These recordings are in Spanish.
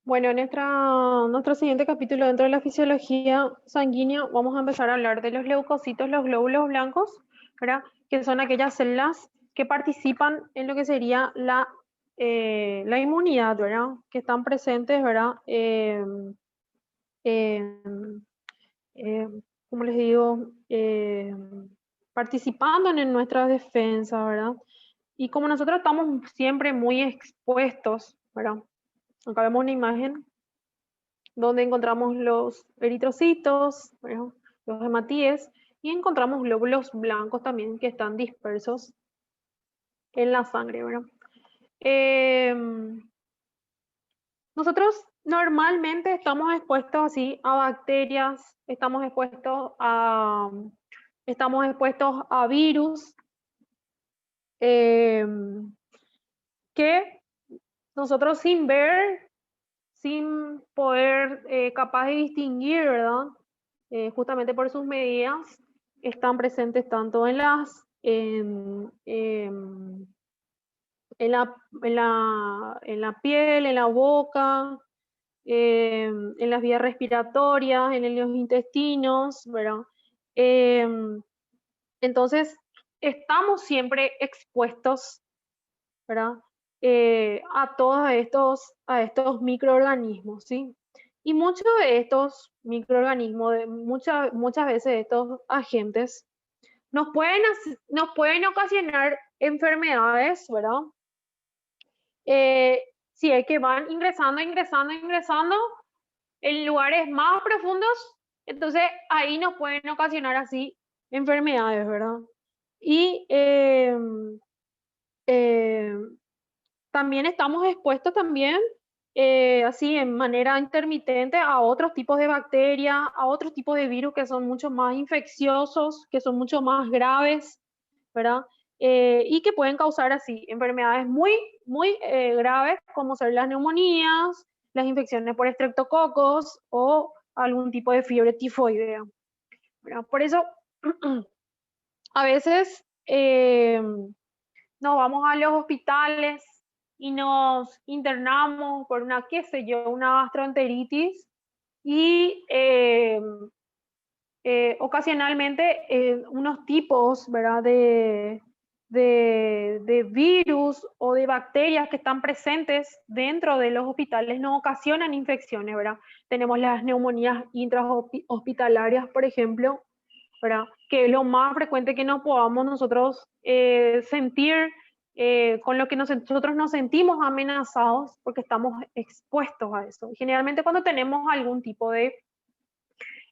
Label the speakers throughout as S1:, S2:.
S1: Bueno, en nuestro siguiente capítulo dentro de la fisiología sanguínea vamos a empezar a hablar de los leucocitos, los glóbulos blancos, ¿verdad? Que son aquellas células que participan en lo que sería la inmunidad, ¿verdad? Que están presentes, ¿verdad? Eh, eh, como les digo, participando en nuestra defensa, ¿verdad? Y como nosotros estamos siempre muy expuestos, ¿verdad? Acá vemos una imagen donde encontramos los eritrocitos, bueno, los hematíes, y encontramos glóbulos blancos también que están dispersos en la sangre, ¿verdad? Eh, Nosotros normalmente estamos expuestos así a bacterias, estamos expuestos a virus, eh, que nosotros sin ver, sin poder capaz de distinguir, ¿verdad? Justamente por sus medidas, están presentes tanto en la piel, en la boca, en las vías respiratorias, en los intestinos, ¿verdad? Eh, entonces, estamos siempre expuestos, ¿verdad? A todos a estos microorganismos, ¿sí? Y muchos de estos microorganismos, muchas veces estos agentes, nos pueden ocasionar enfermedades, ¿verdad? Si es que van ingresando, ingresando, ingresando en lugares más profundos, entonces ahí nos pueden ocasionar así enfermedades, ¿verdad? Y eh, también estamos expuestos también, así en manera intermitente, a otros tipos de bacterias, a otros tipos de virus que son mucho más infecciosos, que son mucho más graves, ¿verdad? Y que pueden causar así enfermedades muy, muy graves, como ser las neumonías, las infecciones por estreptococos o algún tipo de fiebre tifoidea, ¿verdad? Por eso, a veces nos vamos a los hospitales y nos internamos por una, qué sé yo, una gastroenteritis y ocasionalmente unos tipos, ¿verdad? De virus o de bacterias que están presentes dentro de los hospitales nos ocasionan infecciones, ¿verdad? Tenemos las neumonías intrahospitalarias, por ejemplo, ¿verdad? Que es lo más frecuente que nos podamos nosotros sentir, con lo que nosotros nos sentimos amenazados porque estamos expuestos a eso. Generalmente cuando tenemos algún tipo de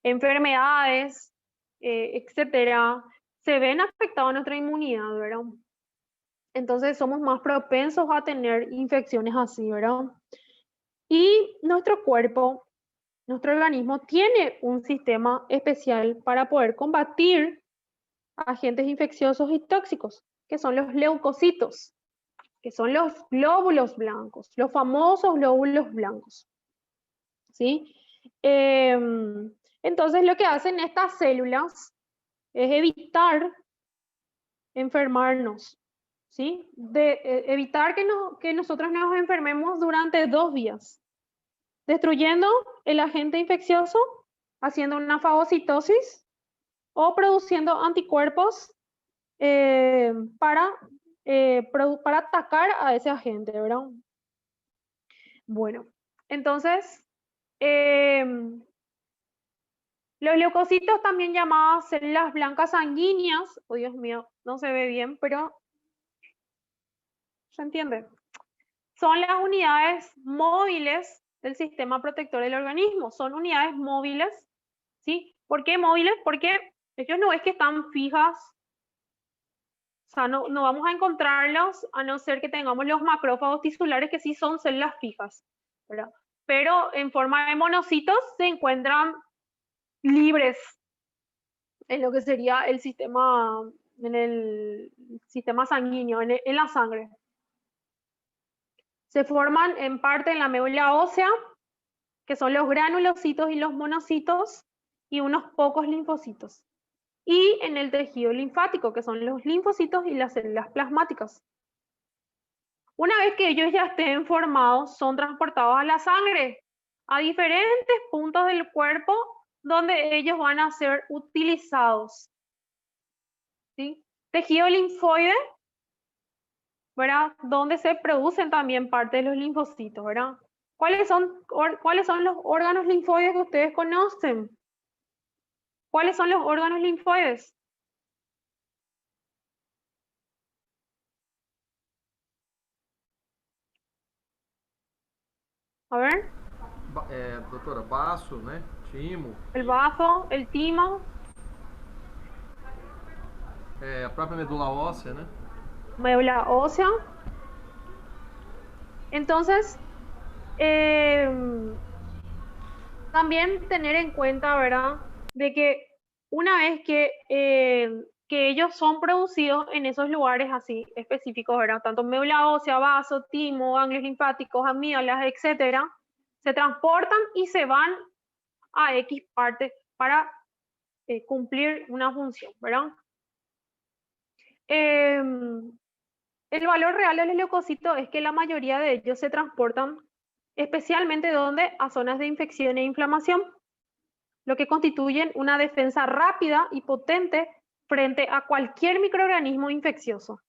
S1: enfermedades, etcétera, se ven afectados nuestra inmunidad, ¿verdad? Entonces somos más propensos a tener infecciones así, ¿verdad? Y nuestro cuerpo, nuestro organismo tiene un sistema especial para poder combatir agentes infecciosos y tóxicos, que son los leucocitos, que son los glóbulos blancos, los famosos glóbulos blancos, ¿sí? Entonces lo que hacen estas células es evitar enfermarnos, ¿sí? Evitar que nosotros nos enfermemos durante 2 días, destruyendo el agente infeccioso, haciendo una fagocitosis o produciendo anticuerpos eh, para, para atacar a ese agente, ¿verdad? Bueno, entonces, eh, los leucocitos, también llamadas células blancas sanguíneas, oh Dios mío, no se ve bien, pero se entiende. Son las unidades móviles del sistema protector del organismo. Son unidades móviles, ¿sí? ¿Por qué móviles? Porque ellos no es que están fijas, o sea, no vamos a encontrarlos a no ser que tengamos los macrófagos tisulares que sí son células fijas, ¿verdad? Pero en forma de monocitos se encuentran libres en lo que sería en el sistema sanguíneo, en la sangre. Se forman en parte en la médula ósea, que son los granulocitos y los monocitos, y unos pocos linfocitos. Y en el tejido linfático, que son los linfocitos y las células plasmáticas. Una vez que ellos ya estén formados, son transportados a la sangre, a diferentes puntos del cuerpo donde ellos van a ser utilizados. ¿Sí? Tejido linfoide, ¿verdad? Donde se producen también parte de los linfocitos, ¿verdad? ¿Cuáles son los órganos linfoides que ustedes conocen? ¿Cuáles son los órganos linfoides? A ver.
S2: Doutora, baço, né? Timo.
S1: El bazo, el timo.
S2: A própria medula óssea, né?
S1: Médula ósea. Entonces, también tener en cuenta, ¿verdad? De que una vez que ellos son producidos en esos lugares así específicos, ¿verdad? Tanto médula ósea, vaso, timo, ganglios linfáticos, amígdalas, etcétera, se transportan y se van a X parte para cumplir una función, ¿verdad? El valor real de los leucocitos es que la mayoría de ellos se transportan especialmente donde a zonas de infección e inflamación, lo que constituyen una defensa rápida y potente frente a cualquier microorganismo infeccioso.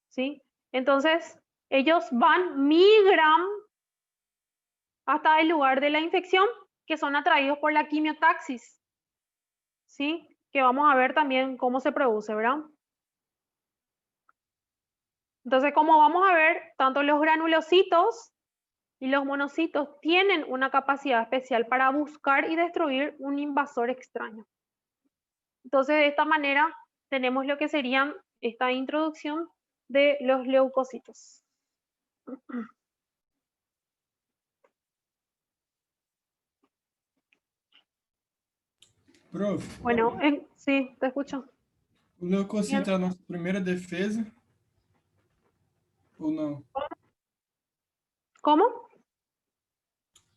S1: ¿Sí? Entonces, ellos migran hasta el lugar de la infección, que son atraídos por la quimiotaxis. ¿Sí? Que vamos a ver también cómo se produce, ¿verdad? Entonces, como vamos a ver, tanto los granulocitos y los monocitos tienen una capacidad especial para buscar y destruir un invasor extraño. Entonces, de esta manera, tenemos lo que serían esta introducción de los leucocitos.
S3: Prof,
S1: Bueno, sí, te escucho.
S3: o leucocito é a nossa primeira defesa ou não?
S1: ¿Cómo?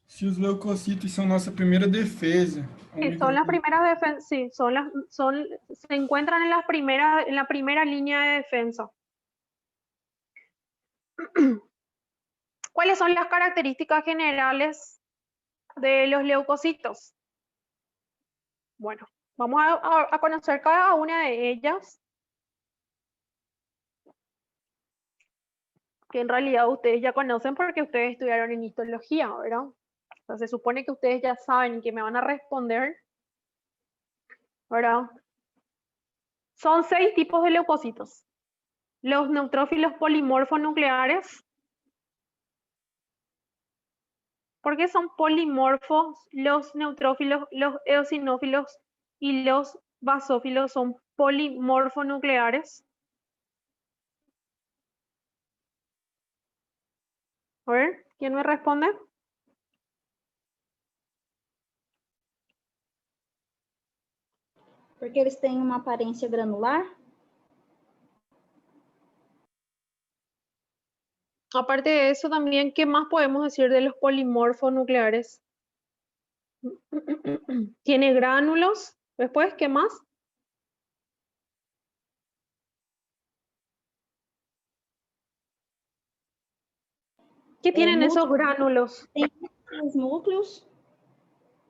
S3: Se os leucocitos são nossa primeira defesa,
S1: Sí, son las primeras defensas, sí, se encuentran en la primera línea de defensa. ¿Cuáles son las características generales de los leucocitos? Bueno, vamos a conocer cada una de ellas, que en realidad ustedes ya conocen porque ustedes estudiaron en histología, ¿verdad? O sea, se supone que ustedes ya saben que me van a responder, ¿verdad? Son 6 tipos de leucocitos. Los neutrófilos polimorfonucleares. ¿Por qué son polimorfos los neutrófilos, los eosinófilos y los basófilos son polimorfonucleares? A ver, ¿quién me responde?
S4: Porque eles têm uma aparência granular?
S1: Aparte de eso, también, ¿qué más podemos decir de los polimorfos nucleares? Tiene gránulos. Después, ¿qué más? ¿Qué tienen esos gránulos?
S4: Tem os núcleos.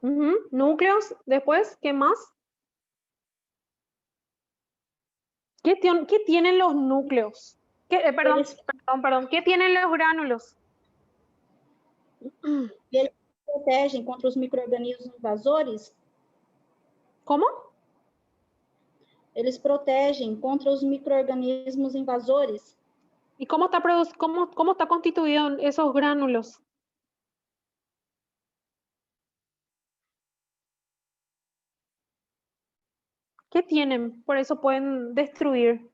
S1: Núcleos. Después, ¿qué más? ¿Qué tienen los núcleos? Perdón. ¿Qué tienen los gránulos?
S4: Eles protegem contra os micro-organismos invasores?
S1: ¿Cómo?
S4: Eles protegem contra os micro-organismos invasores?
S1: ¿Y cómo está constituido esos gránulos? ¿Qué tienen? Por eso pueden destruir.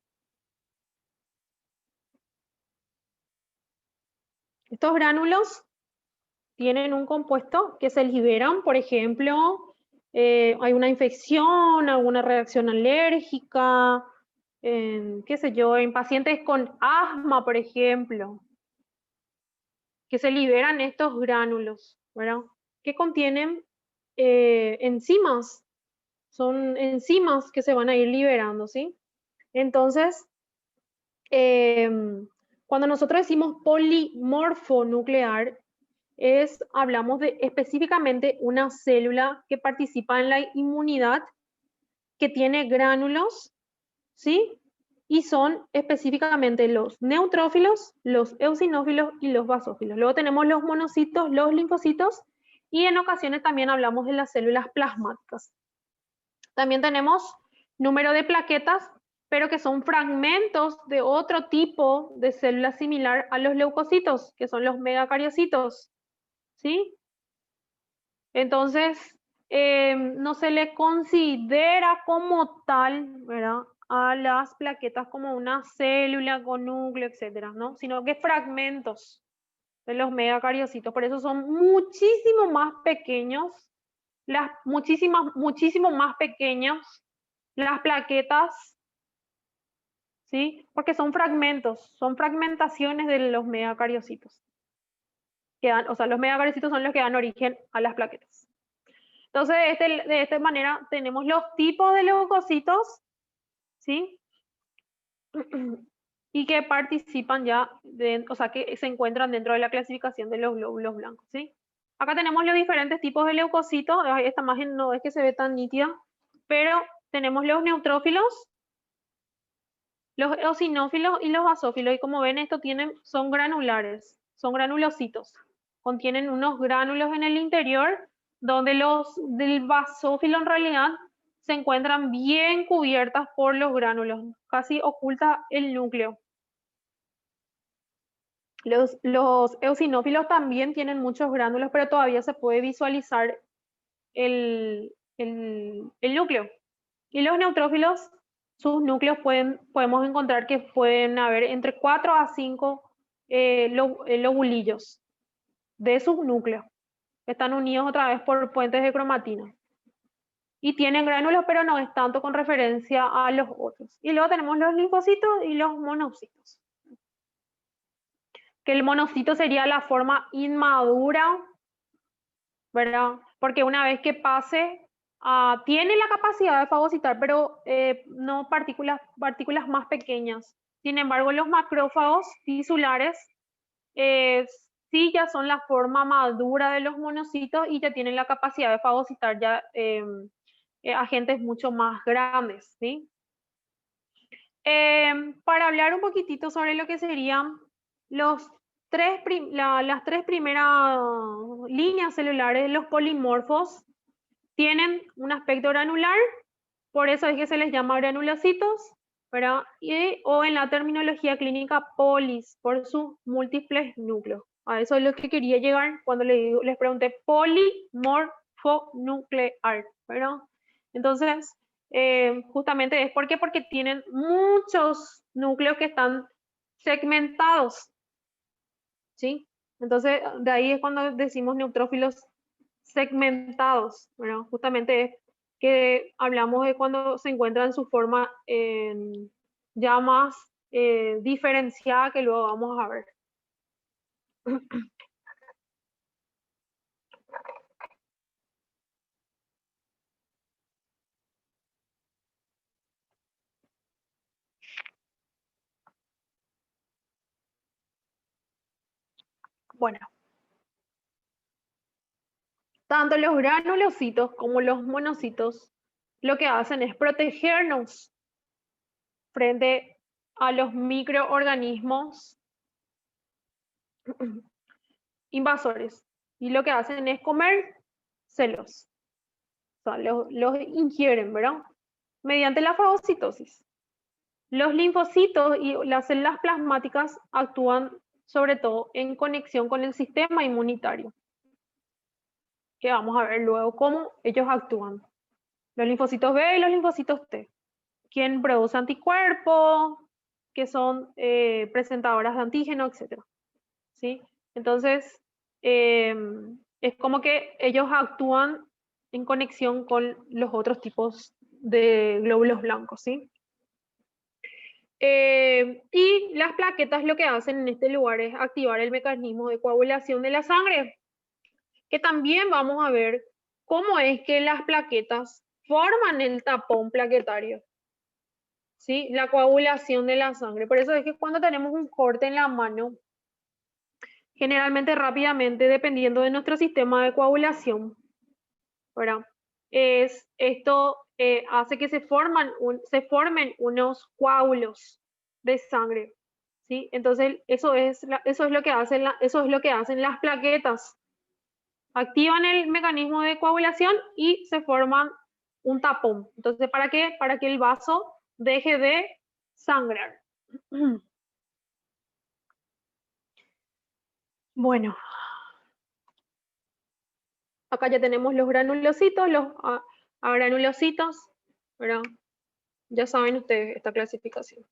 S1: Estos gránulos tienen un compuesto que se liberan, por ejemplo, hay una infección, alguna reacción alérgica, qué sé yo, en pacientes con asma, por ejemplo, que se liberan estos gránulos, ¿verdad? Que contienen enzimas, son enzimas que se van a ir liberando, ¿sí? Entonces, Cuando nosotros decimos polimorfonuclear, hablamos de específicamente una célula que participa en la inmunidad, que tiene gránulos, ¿sí? Y son específicamente los neutrófilos, los eosinófilos y los basófilos. Luego tenemos los monocitos, los linfocitos, y en ocasiones también hablamos de las células plasmáticas. También tenemos número de plaquetas, pero que son fragmentos de otro tipo de célula similar a los leucocitos, que son los megacariocitos, ¿sí? Entonces, no se le considera como tal, ¿verdad?, a las plaquetas como una célula con núcleo, etcétera, ¿no? Sino que fragmentos de los megacariocitos. Por eso son muchísimo más pequeños, muchísimo más pequeños las plaquetas, ¿sí? Porque son fragmentos, son fragmentaciones de los megacariocitos. O sea, los megacariocitos son los que dan origen a las plaquetas. Entonces, de esta manera tenemos los tipos de leucocitos, ¿sí? Y que participan ya, o sea, que se encuentran dentro de la clasificación de los glóbulos blancos, ¿sí? Acá tenemos los diferentes tipos de leucocitos. Esta imagen no es que se ve tan nítida, pero tenemos los neutrófilos, los eosinófilos y los basófilos. Y como ven, son granulares, son granulocitos. Contienen unos gránulos en el interior, donde los del basófilo en realidad se encuentran bien cubiertas por los gránulos, casi oculta el núcleo. Los eosinófilos también tienen muchos gránulos, pero todavía se puede visualizar el núcleo. Y los neutrófilos, sus núcleos podemos encontrar que pueden haber entre 4 a 5 lobulillos de sus núcleos. Están unidos otra vez por puentes de cromatina. Y tienen gránulos, pero no es tanto con referencia a los otros. Y luego tenemos los linfocitos y los monocitos. Que el monocito sería la forma inmadura, ¿verdad? Porque una vez que pase, tiene la capacidad de fagocitar, pero no partículas más pequeñas. Sin embargo, los macrófagos tisulares sí ya son la forma madura de los monocitos y ya tienen la capacidad de fagocitar ya agentes mucho más grandes, ¿sí? Para hablar un poquitito sobre lo que serían las tres primeras líneas celulares, los polimorfos, tienen un aspecto granular, por eso es que se les llama granulocitos, ¿verdad? O en la terminología clínica polis, por sus múltiples núcleos. A eso es lo que quería llegar cuando les pregunté polimorfonuclear, ¿verdad? Entonces, justamente es porque tienen muchos núcleos que están segmentados, ¿sí? Entonces, de ahí es cuando decimos neutrófilos segmentados, ¿verdad? Justamente es que hablamos de cuando se encuentran en su forma ya más diferenciada, que luego vamos a ver. Bueno, tanto los granulocitos como los monocitos lo que hacen es protegernos frente a los microorganismos invasores. Y lo que hacen es comérselos. O sea, los ingieren, ¿verdad? Mediante la fagocitosis. Los linfocitos y las células plasmáticas actúan sobre todo en conexión con el sistema inmunitario, que vamos a ver luego cómo ellos actúan. Los linfocitos B y los linfocitos T, quien produce anticuerpos, que son presentadoras de antígeno, etc. ¿Sí? Entonces, es como que ellos actúan en conexión con los otros tipos de glóbulos blancos, ¿sí? Y las plaquetas lo que hacen en este lugar es activar el mecanismo de coagulación de la sangre, que también vamos a ver cómo es que las plaquetas forman el tapón plaquetario, ¿sí? La coagulación de la sangre. Por eso es que cuando tenemos un corte en la mano, generalmente rápidamente, dependiendo de nuestro sistema de coagulación, ¿verdad? Esto hace que se formen unos coágulos de sangre, ¿sí? Entonces, eso es lo que hacen las plaquetas. Activan el mecanismo de coagulación y se forman un tapón. Entonces, ¿para qué? Para que el vaso deje de sangrar. Bueno, acá ya tenemos los granulocitos, los agranulocitos, ¿verdad? Ya saben ustedes esta clasificación.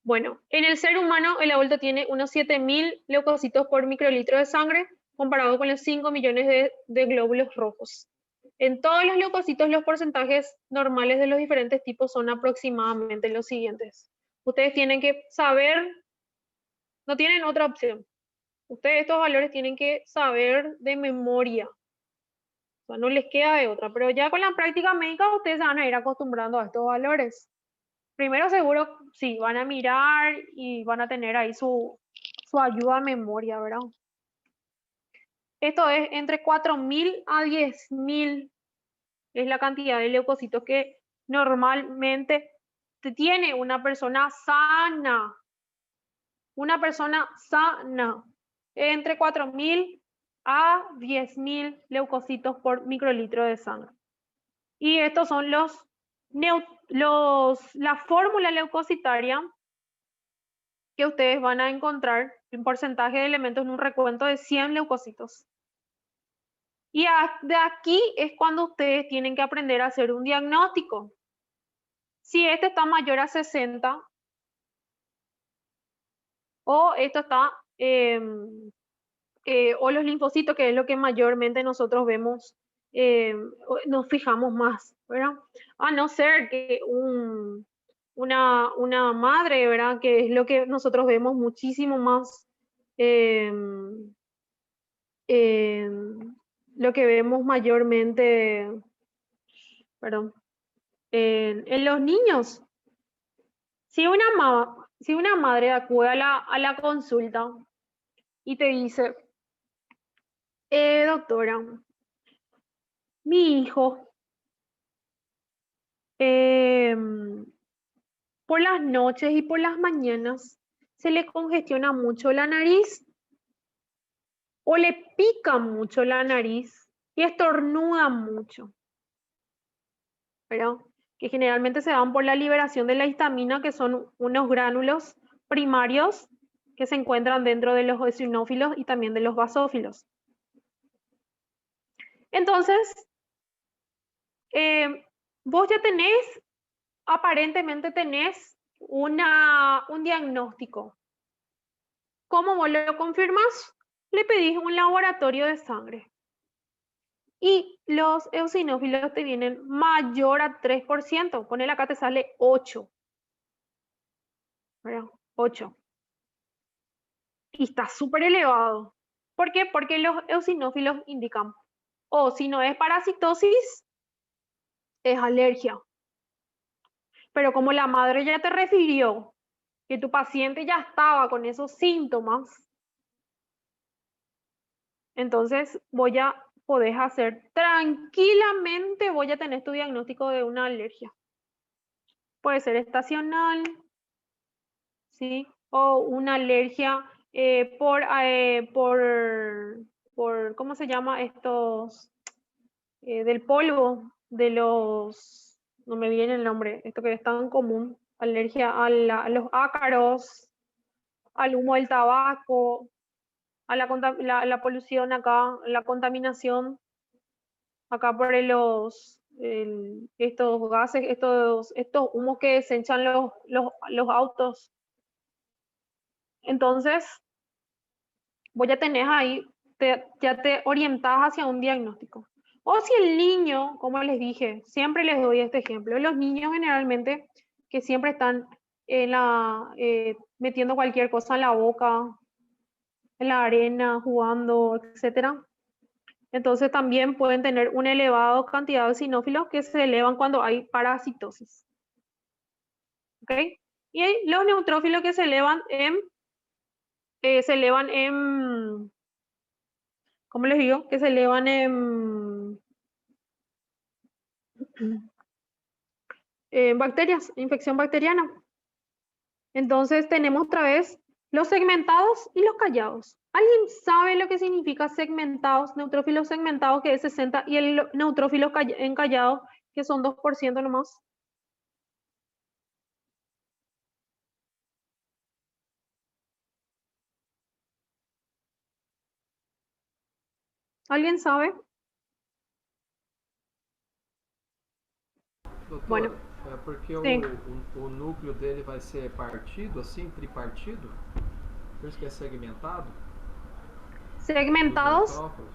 S1: Bueno, en el ser humano el adulto tiene unos 7.000 leucocitos por microlitro de sangre, comparado con los 5 millones de glóbulos rojos. En todos los leucocitos los porcentajes normales de los diferentes tipos son aproximadamente los siguientes. Ustedes tienen que saber, no tienen otra opción. Ustedes estos valores tienen que saber de memoria. O sea, no les queda de otra, pero ya con la práctica médica ustedes se van a ir acostumbrando a estos valores. Primero seguro, sí, van a mirar y van a tener ahí su ayuda a memoria, ¿verdad? Esto es entre 4.000 a 10.000, es la cantidad de leucocitos que normalmente tiene una persona sana. Una persona sana, entre 4.000 a 10.000 leucocitos por microlitro de sangre. Y estos son la fórmula leucocitaria que ustedes van a encontrar en porcentaje de elementos en un recuento de 100 leucocitos. Y de aquí es cuando ustedes tienen que aprender a hacer un diagnóstico. Si este está mayor a 60 o esto está, o los linfocitos, que es lo que mayormente nosotros vemos, nos fijamos más, ¿verdad? A no ser que una madre, ¿verdad? Que es lo que nosotros vemos muchísimo más, lo que vemos mayormente, perdón, en los niños. Si una madre acude a la consulta y te dice, doctora, mi hijo por las noches y por las mañanas se le congestiona mucho la nariz o le pica mucho la nariz y estornuda mucho, ¿verdad? Que generalmente se dan por la liberación de la histamina, que son unos gránulos primarios que se encuentran dentro de los eosinófilos y también de los basófilos. Entonces, vos ya aparentemente tenés un diagnóstico. ¿Cómo vos lo confirmás? Le pedís un laboratorio de sangre. Y los eosinófilos te vienen mayor a 3%. Ponele acá, te sale 8. ¿Verdad? 8. Y está súper elevado. ¿Por qué? Porque los eosinófilos indican, o si no es parasitosis, es alergia. Pero como la madre ya te refirió que tu paciente ya estaba con esos síntomas, entonces podés hacer tranquilamente, voy a tener tu diagnóstico de una alergia. Puede ser estacional, ¿sí? O una alergia ¿cómo se llama estos? Del polvo, no me viene el nombre, esto que es tan común, alergia a los ácaros, al humo del tabaco, a la polución acá, la contaminación acá por estos gases, estos humos que desenchan los autos. Entonces, vos ya tenés ahí, ya te orientás hacia un diagnóstico. O si el niño, como les dije, siempre les doy este ejemplo, los niños generalmente que siempre están metiendo cualquier cosa en la boca, en la arena, jugando, etcétera. Entonces también pueden tener una elevada cantidad de eosinófilos que se elevan cuando hay parasitosis. ¿ok? Y los neutrófilos que se elevan ¿cómo les digo? Que se elevan en bacterias, infección bacteriana. Entonces tenemos otra vez los segmentados y los callados. ¿Alguien sabe lo que significa segmentados, neutrófilos segmentados, que es 60, y el neutrófilo encallado, que son 2% nomás? ¿Alguien sabe?
S2: Doutora,
S1: Bueno,
S2: é porque
S1: sí.
S2: o núcleo dele vai ser partido, assim, tripartido? Por isso que é segmentado? Dos
S1: Segmentados,
S2: neutrófilos?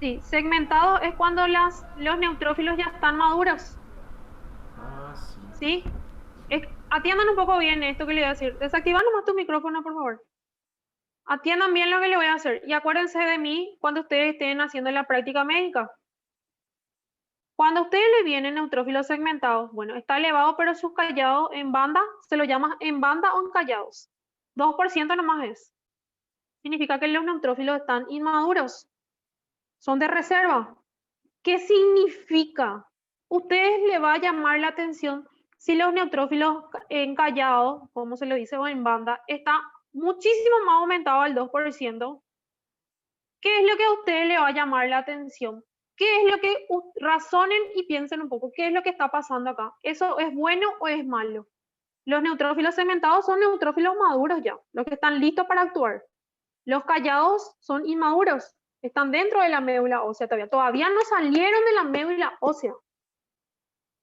S1: sí, segmentados es cuando los neutrófilos ya están maduros,
S2: Ah, sim.
S1: ¿sí? Atiendan un poco bien esto que le voy a decir. Desactiva nomás tu micrófono, por favor. Atiendan bien lo que le voy a hacer y acuérdense de mí cuando ustedes estén haciendo la práctica médica. Cuando a ustedes le vienen neutrófilos segmentados, bueno, está elevado, pero sus callados en banda, se lo llama en banda o en callados. 2% nomás es. Significa que los neutrófilos están inmaduros. Son de reserva. ¿Qué significa? Ustedes le va a llamar la atención si los neutrófilos encallados, como se lo dice, o en banda, está muchísimo más aumentado al 2%. ¿Qué es lo que a ustedes le va a llamar la atención? ¿Qué es lo que razonen y piensen un poco? ¿Qué es lo que está pasando acá? ¿Eso es bueno o es malo? Los neutrófilos segmentados son neutrófilos maduros ya, los que están listos para actuar. Los callados son inmaduros, están dentro de la médula ósea todavía no salieron de la médula ósea,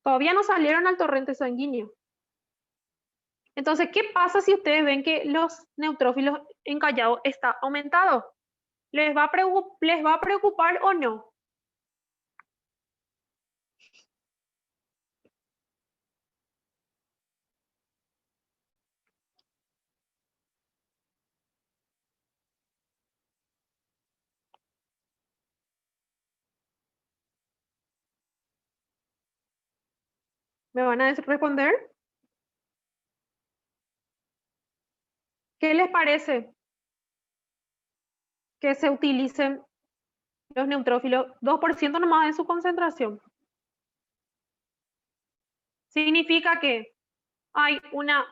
S1: todavía no salieron al torrente sanguíneo. Entonces, ¿qué pasa si ustedes ven que los neutrófilos encallados está aumentado? ¿Les va a preocupar o no? ¿Me van a responder? ¿Qué les parece que se utilicen los neutrófilos 2% nomás de su concentración? Significa que hay una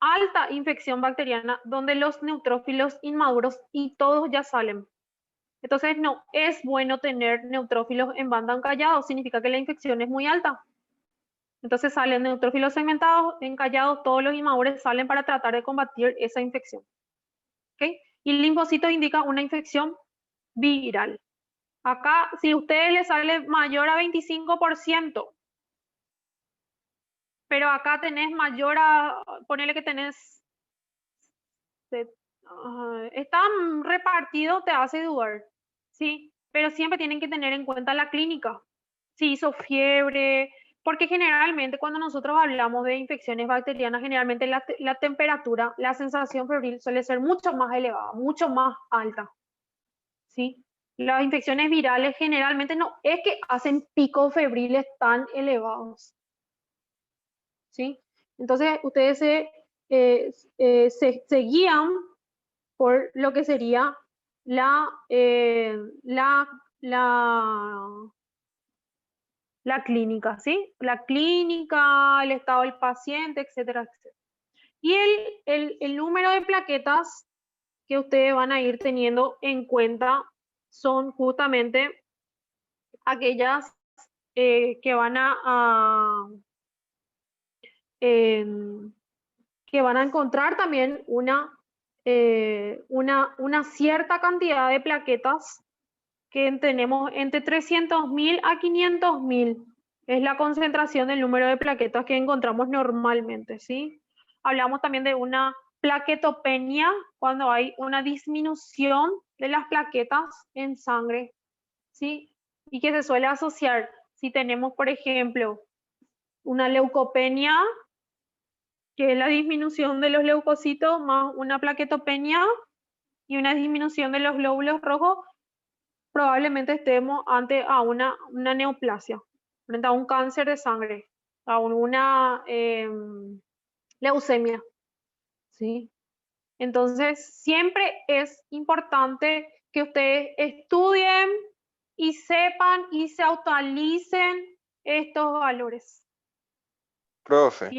S1: alta infección bacteriana donde los neutrófilos inmaduros y todos ya salen. Entonces no es bueno tener neutrófilos en banda encallados, significa que la infección es muy alta. Entonces salen neutrófilos segmentados, encallados, todos los inmaduros salen para tratar de combatir esa infección. ¿Okay? Y el linfocito indica una infección viral. Acá, si a ustedes les sale mayor a 25%, pero acá tenés mayor a, ponele que tenés, están repartidos, te hace dudar, ¿sí? Pero siempre tienen que tener en cuenta la clínica. Si hizo fiebre, porque generalmente cuando nosotros hablamos de infecciones bacterianas, generalmente la temperatura, la sensación febril suele ser mucho más elevada, mucho más alta, ¿sí? Las infecciones virales generalmente no es que hacen picos febriles tan elevados, ¿sí? Entonces ustedes se guían por lo que sería la clínica, ¿sí? La clínica, el estado del paciente, etcétera, etcétera. Y el número de plaquetas que ustedes van a ir teniendo en cuenta son justamente aquellas que van que van a encontrar también una cierta cantidad de plaquetas que tenemos entre 300.000 a 500.000. Es la concentración del número de plaquetas que encontramos normalmente, ¿sí? Hablamos también de una plaquetopenia cuando hay una disminución de las plaquetas en sangre, ¿sí? Y que se suele asociar si tenemos, por ejemplo, una leucopenia, que es la disminución de los leucocitos, más una plaquetopenia y una disminución de los glóbulos rojos, probablemente estemos ante a una neoplasia, frente a un cáncer de sangre, a una leucemia, ¿sí? Entonces, siempre es importante que ustedes estudien y sepan y se actualicen estos valores.
S5: Profe,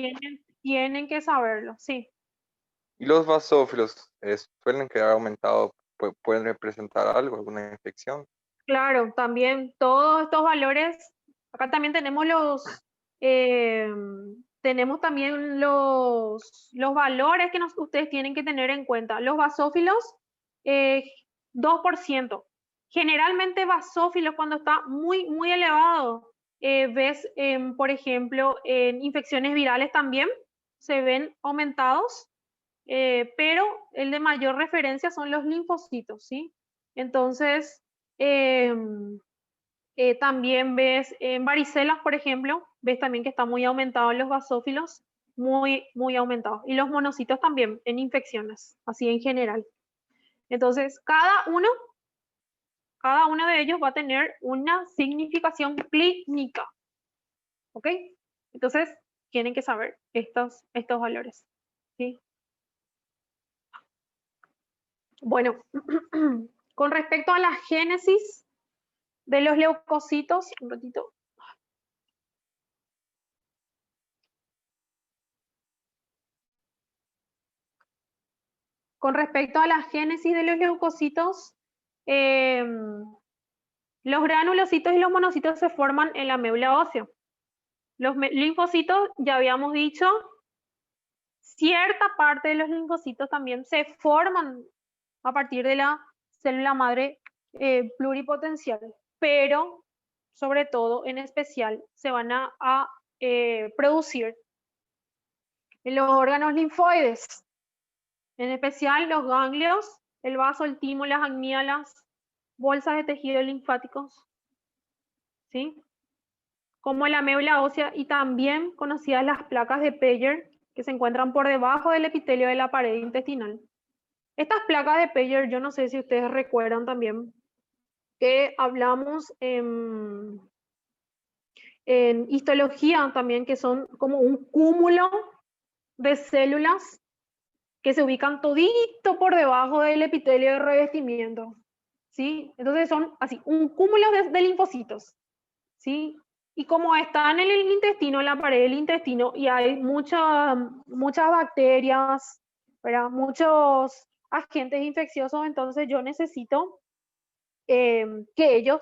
S1: Tienen que saberlo, sí.
S5: ¿y los basófilos suelen quedar aumentados? ¿Pueden representar algo, alguna infección?
S1: Claro, también todos estos valores, acá también tenemos tenemos también los valores que ustedes tienen que tener en cuenta. Los basófilos, 2%. Generalmente basófilos cuando está muy, muy elevado, ves, por ejemplo, en infecciones virales también se ven aumentados, pero el de mayor referencia son los linfocitos, ¿sí? Entonces, también ves en varicelas, por ejemplo, ves también que están muy aumentados los basófilos, muy, muy aumentados. Y los monocitos también en infecciones, así en general. Entonces, cada uno de ellos va a tener una significación clínica. ¿Ok? Entonces, tienen que saber estos valores. ¿Sí? Bueno, con respecto a la génesis de los leucocitos, un ratito. Con respecto a la génesis de los leucocitos, los granulocitos y los monocitos se forman en la médula ósea. Los linfocitos, ya habíamos dicho, cierta parte de los linfocitos también se forman a partir de la célula madre pluripotencial, pero sobre todo, en especial, se van a producir en los órganos linfoides, en especial los ganglios, el vaso, el timo, las amígdalas, bolsas de tejidos linfáticos, ¿sí? Como la médula ósea y también conocidas las placas de Peyer, que se encuentran por debajo del epitelio de la pared intestinal. Estas placas de Peyer, yo no sé si ustedes recuerdan también, que hablamos en histología también, que son como un cúmulo de células que se ubican todito por debajo del epitelio de revestimiento, ¿sí? Entonces son así, un cúmulo de linfocitos, ¿sí? Y como están en el intestino, en la pared del intestino, y hay muchas bacterias, ¿verdad? Muchos agentes infecciosos, entonces yo necesito que ellos,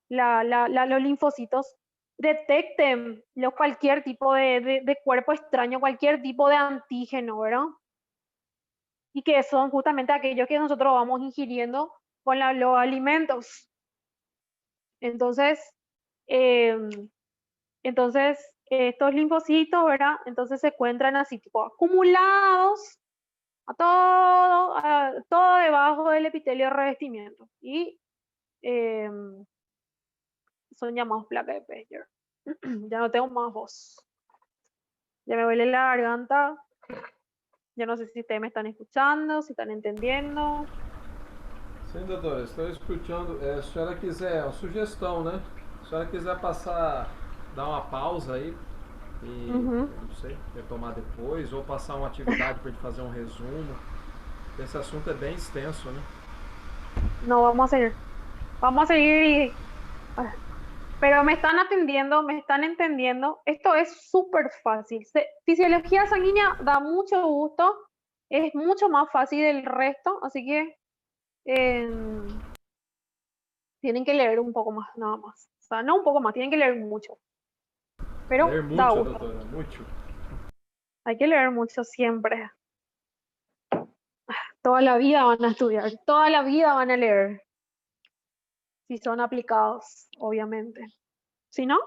S1: los linfocitos, detecten cualquier tipo de cuerpo extraño, cualquier tipo de antígeno, ¿verdad? Y que son justamente aquellos que nosotros vamos ingiriendo con los alimentos. Entonces, estos linfocitos, ¿verdad? Entonces se encuentran así, tipo acumulados a todo debajo del epitelio de revestimiento. Y son llamados placa de Peyer. Ya no tengo más voz. Ya me duele la garganta. Yo no sé si ustedes me están escuchando, si están entendiendo.
S2: Sim, doutora, estou escutando. Se a senhora quiser, é uma sugestão, né? Se a senhora quiser passar, dar uma pausa aí e, não sei, retomar depois, ou passar uma atividade para a gente fazer um resumo. Esse assunto é bem extenso, né?
S1: No, vamos a seguir. Vamos a seguir y... Pero me están atendiendo, me están entendiendo. Esto es súper fácil. Fisiología sanguínea da mucho gusto. Es mucho más fácil del resto, así que tienen que leer un poco más, nada más. O sea, no un poco más, tienen que leer mucho. Pero
S2: Leer
S1: da
S2: mucho,
S1: gusto.
S2: doutora, mucho.
S1: Hay que leer mucho siempre. Toda la vida van a estudiar, toda la vida van a leer. Si son aplicados, obviamente. Si no,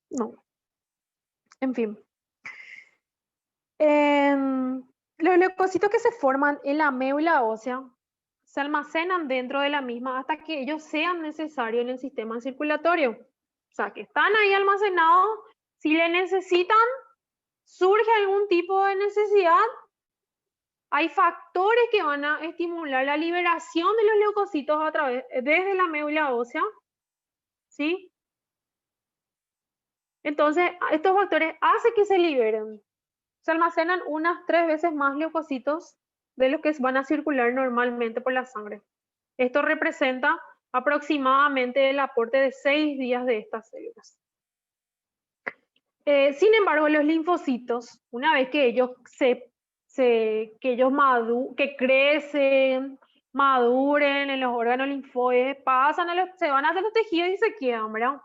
S1: no. En fin. Los leucocitos que se forman en la médula ósea se almacenan dentro de la misma hasta que ellos sean necesarios en el sistema circulatorio. O sea, que están ahí almacenados. Si le necesitan, surge algún tipo de necesidad, hay factores que van a estimular la liberación de los leucocitos desde la médula ósea, ¿sí? Entonces, estos factores hacen que se liberen. Se almacenan unas 3 veces más leucocitos de los que van a circular normalmente por la sangre. Esto representa aproximadamente el aporte de 6 días de estas células. Sin embargo, los linfocitos, una vez que ellos que crecen, maduren en los órganos linfoides, se van hacia los tejidos y se quedan, ¿verdad?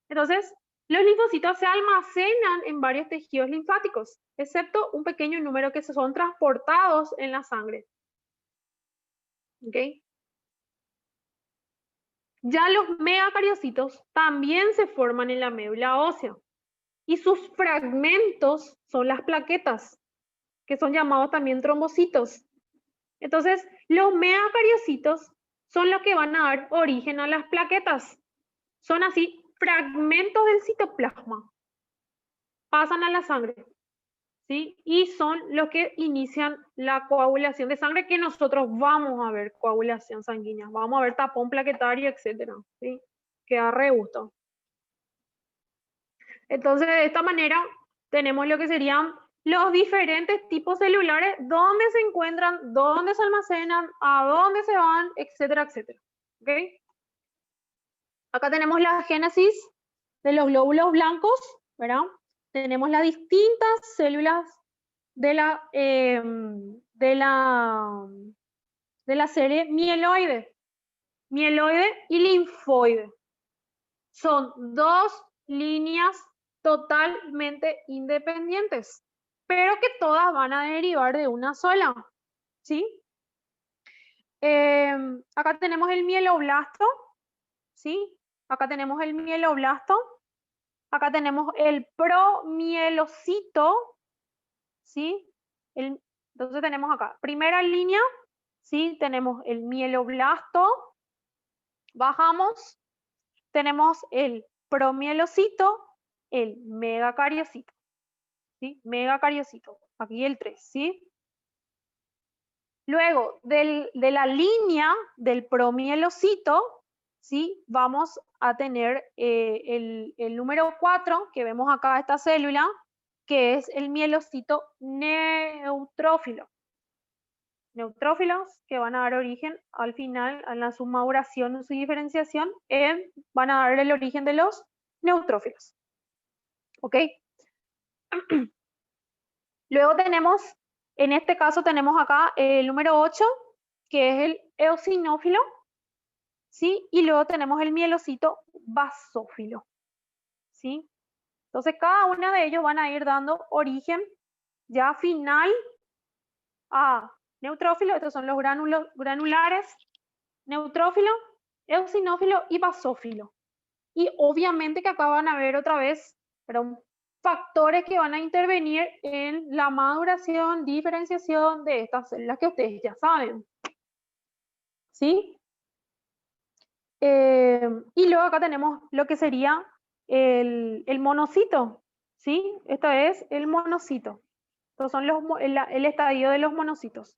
S1: Entonces, los linfocitos se almacenan en varios tejidos linfáticos, excepto un pequeño número que son transportados en la sangre. ¿Ok? Ya los megacariocitos también se forman en la médula ósea y sus fragmentos son las plaquetas, que son llamados también trombocitos. Entonces, los megacariocitos son los que van a dar origen a las plaquetas. Son así fragmentos del citoplasma. Pasan a la sangre, ¿sí? Y son los que inician la coagulación de sangre, que nosotros vamos a ver coagulación sanguínea. Vamos a ver tapón plaquetario, etcétera, ¿sí? Que da re gusto. Entonces, de esta manera, tenemos lo que serían los diferentes tipos celulares, dónde se encuentran, dónde se almacenan, a dónde se van, etcétera, etcétera. ¿Ok? Acá tenemos la génesis de los glóbulos blancos, ¿verdad? Tenemos las distintas células de la serie mieloide y linfoide. Son dos líneas totalmente independientes, pero que todas van a derivar de una sola, ¿sí? Acá tenemos el mieloblasto, ¿sí? Acá tenemos el mieloblasto, acá tenemos el promielocito, ¿sí? Entonces tenemos acá, primera línea, ¿sí? Tenemos el mieloblasto, bajamos, tenemos el promielocito, el megacariocito, ¿sí? Megacariocito, aquí el 3, ¿sí? Luego, de la línea del promielocito, ¿sí? Vamos a tener el número 4, que vemos acá esta célula, que es el mielocito neutrófilo. Neutrófilos que van a dar origen al final, a la su maduración o su diferenciación, van a dar el origen de los neutrófilos. ¿Ok? Luego tenemos, en este caso tenemos acá el número 8, que es el eosinófilo, ¿sí? Y luego tenemos el mielocito basófilo, ¿sí? Entonces cada uno de ellos van a ir dando origen ya final a neutrófilo. Estos son los granulares, neutrófilo, eosinófilo y basófilo. Y obviamente que acá van a ver otra vez, pero factores que van a intervenir en la maduración, diferenciación de estas células que ustedes ya saben. ¿Sí? Y luego acá tenemos lo que sería el monocito. ¿Sí? Esto es el monocito. Estos son el estadio de los monocitos.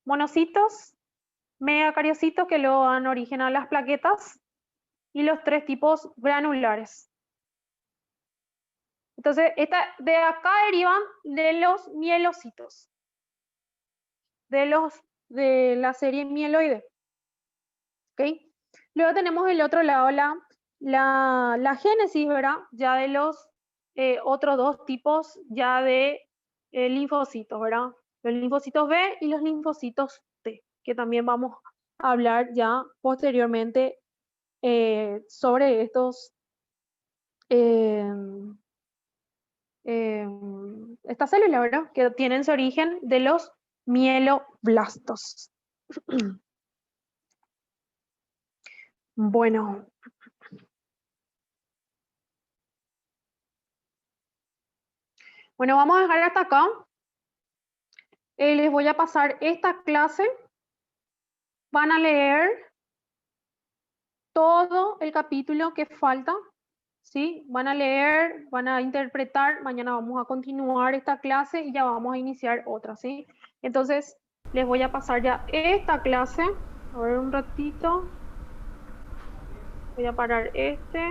S1: Monocitos, megacariocitos que luego dan origen a las plaquetas y los 3 tipos granulares. Entonces, de acá derivan de los mielocitos, de la serie mieloide. ¿Ok? Luego tenemos el otro lado, la génesis, ¿verdad? Ya de los otros 2 tipos ya de linfocitos, ¿verdad? Los linfocitos B y los linfocitos T, que también vamos a hablar ya posteriormente sobre estos estas células, ¿verdad? Que tienen su origen de los mieloblastos. Bueno. Bueno, vamos a dejar hasta acá. Les voy a pasar esta clase. Van a leer todo el capítulo que falta, ¿sí? Van a leer, van a interpretar. Mañana vamos a continuar esta clase y ya vamos a iniciar otra, ¿sí? Entonces, les voy a pasar ya esta clase. A ver un ratito. Voy a parar este.